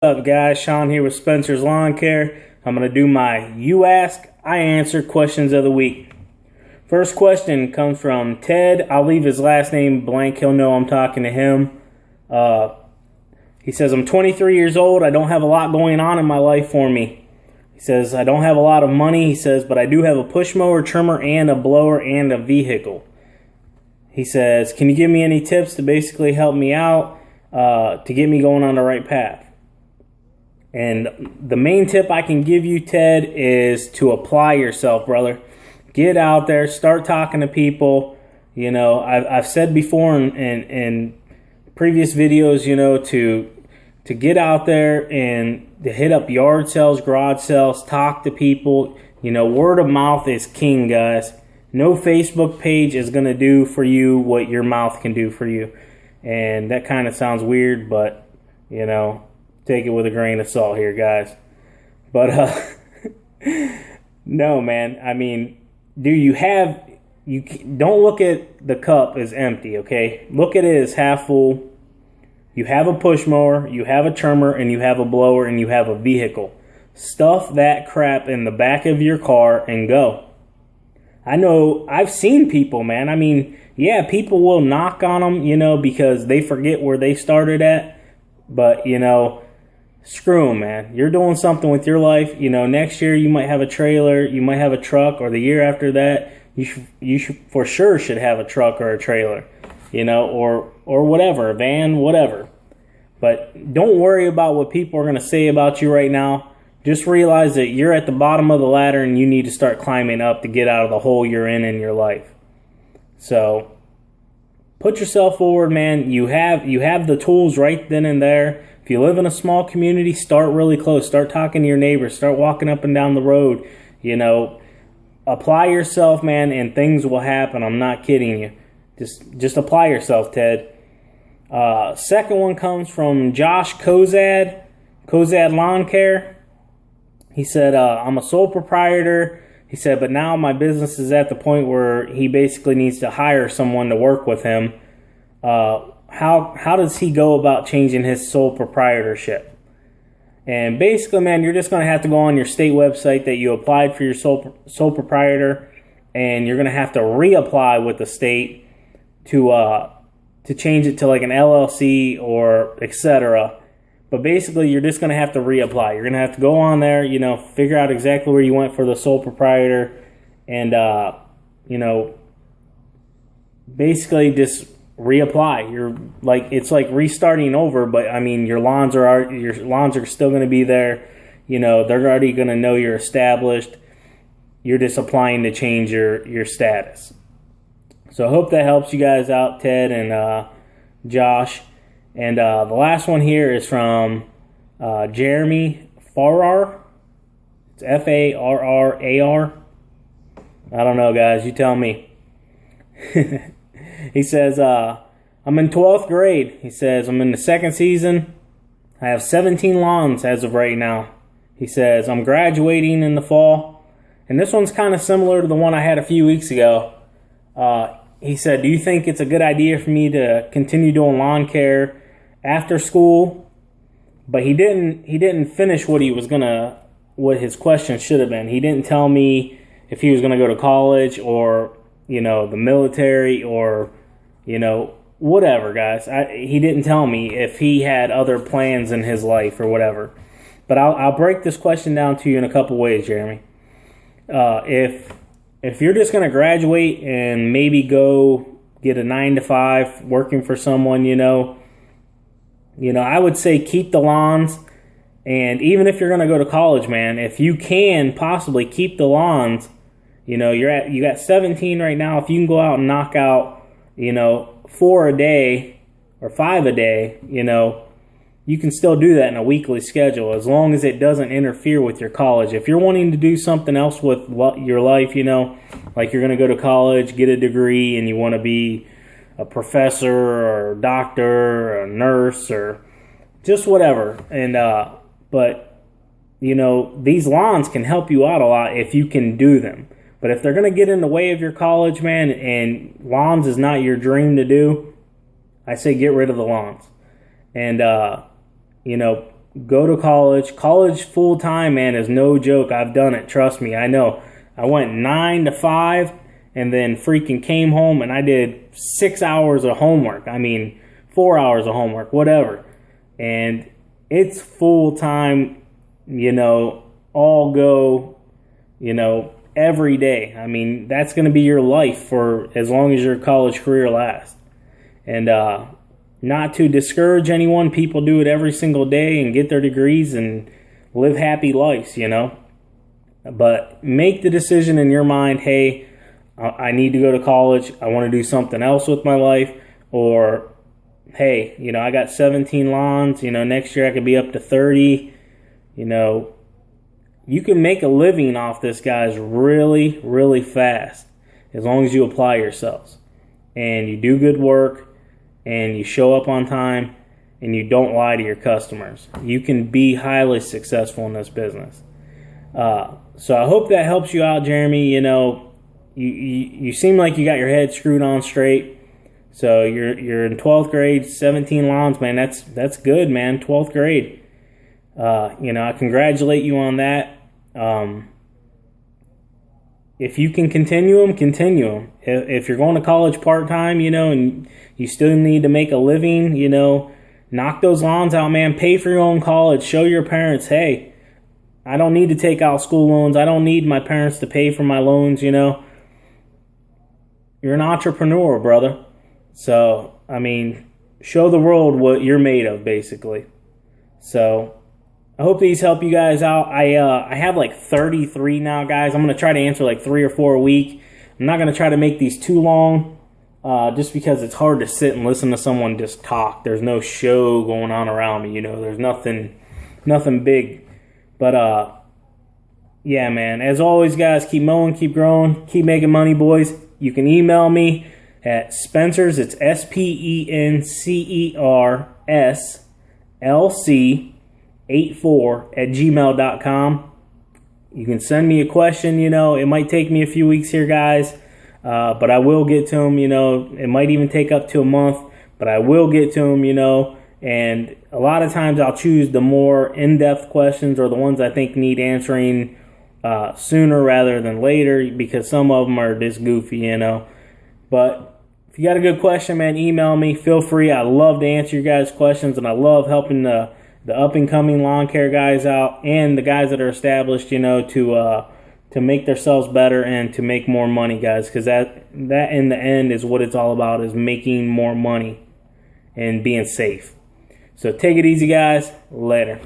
What's up, guys? Sean here with Spencer's Lawn Care. I'm going to do my You Ask, I Answer questions of the week. First question comes from Ted. I'll leave his last name blank. He'll know I'm talking to him. He says, I'm 23 years old. I don't have a lot going on in my life for me. He says, I don't have a lot of money. He says, but I do have a push mower, trimmer, and a blower, and a vehicle. He says, can you give me any tips to basically help me out to get me going on the right path? And the main tip I can give you, Ted, is to apply yourself, brother. Get out there, start talking to people. You know, I've said before in previous videos, you know, to get out there and to hit up yard sales, garage sales, talk to people. You know, word of mouth is king, guys. No Facebook page is going to do for you what your mouth can do for you. And that kind of sounds weird, but, you know, take it with a grain of salt here, guys. But, no, man. I mean, don't look at the cup as empty, okay? Look at it as half full. You have a push mower, you have a trimmer, and you have a blower, and you have a vehicle. Stuff that crap in the back of your car and go. I know, I've seen people, man. I mean, yeah, people will knock on them, you know, because they forget where they started at. But, you know, screw them, man. You're doing something with your life. You know, next year you might have a trailer, you might have a truck, or the year after that, you should for sure should have a truck or a trailer, you know, or whatever, a van, whatever. But don't worry about what people are going to say about you right now. Just realize that you're at the bottom of the ladder and you need to start climbing up to get out of the hole you're in your life. So put yourself forward, man. You have the tools right then and there. If you live in a small community, start really close. Start talking to your neighbors. Start walking up and down the road. You know, apply yourself, man, and things will happen. I'm not kidding you. Just apply yourself, Ted. Second one comes from Josh Kozad Lawn Care. He said, I'm a sole proprietor. He said, but now my business is at the point where he basically needs to hire someone to work with him. How does he go about changing his sole proprietorship? And basically, man, you're just going to have to go on your state website that you applied for your sole proprietor, and you're going to have to reapply with the state to change it to like an LLC or etc. But basically, you're just going to have to reapply. You're going to have to go on there, you know, figure out exactly where you went for the sole proprietor, and you know, basically just reapply. It's like restarting over, but I mean, your lawns are still going to be there. You know, they're already going to know you're established. You're just applying to change your status. So I hope that helps you guys out, Ted and Josh. And the last one here is from Jeremy Farrar. It's Farrar. I don't know, guys. You tell me. He says, I'm in 12th grade. He says, I'm in the second season. I have 17 lawns as of right now. He says, I'm graduating in the fall. And this one's kind of similar to the one I had a few weeks ago. He said, do you think it's a good idea for me to continue doing lawn care after school? But he didn't finish what his question should have been. He didn't tell me if he was going to go to college or, you know, the military or, you know, whatever, guys. He didn't tell me if he had other plans in his life or whatever. But I'll break this question down to you in a couple ways, Jeremy. If you're just going to graduate and maybe go get a 9-to-5 working for someone, you know, I would say keep the lawns. And even if you're going to go to college, man, if you can possibly keep the lawns, you know, you got 17 right now. If you can go out and knock out, you know, 4 a day or 5 a day, you know, you can still do that in a weekly schedule as long as it doesn't interfere with your college. If you're wanting to do something else with your life, you know, like you're going to go to college, get a degree, and you want to be a professor or a doctor or a nurse or just whatever. And but, you know, these lawns can help you out a lot if you can do them. But if they're going to get in the way of your college, man, and lawns is not your dream to do, I say get rid of the lawns. And, you know, go to college. College full time, man, is no joke. I've done it. Trust me. I know. I went 9 to 5 and then freaking came home and I did 6 hours of homework. I mean, 4 hours of homework, whatever. And it's full time, all go, every day. I mean, that's going to be your life for as long as your college career lasts. And not to discourage anyone, people do it every single day and get their degrees and live happy lives, But make the decision in your mind, hey, I need to go to college. I want to do something else with my life. Or, hey, I got 17 lawns. Next year I could be up to 30. You can make a living off this, guys, really, really fast as long as you apply yourselves and you do good work and you show up on time and you don't lie to your customers. You can be highly successful in this business. So I hope that helps you out, Jeremy. You seem like you got your head screwed on straight. So you're in 12th grade, 17 lawns, man. That's good, man. 12th grade. I congratulate you on that. If you can continue them, continue them. If you're going to college part-time, and you still need to make a living, knock those lawns out, man. Pay for your own college. Show your parents, hey, I don't need to take out school loans. I don't need my parents to pay for my loans, You're an entrepreneur, brother. So, I mean, show the world what you're made of, basically. So, I hope these help you guys out. I have like 33 now, guys. I'm going to try to answer like 3 or 4 a week. I'm not going to try to make these too long, just because it's hard to sit and listen to someone just talk. There's no show going on around me, There's nothing big. But, yeah, man. As always, guys, keep mowing, keep growing, keep making money, boys. You can email me at Spencer's. It's SpencersLC84@gmail.com. You can send me a question. It might take me a few weeks here, guys, but I will get to them. It might even take up to a month, but I will get to them. And a lot of times I'll choose the more in-depth questions or the ones I think need answering sooner rather than later, because some of them are just goofy, But if you got a good question, man, email me. Feel free. I love to answer your guys' questions, and I love helping the up-and-coming lawn care guys out and the guys that are established, to make themselves better and to make more money, guys, because that in the end is what it's all about, is making more money and being safe. So take it easy, guys. Later.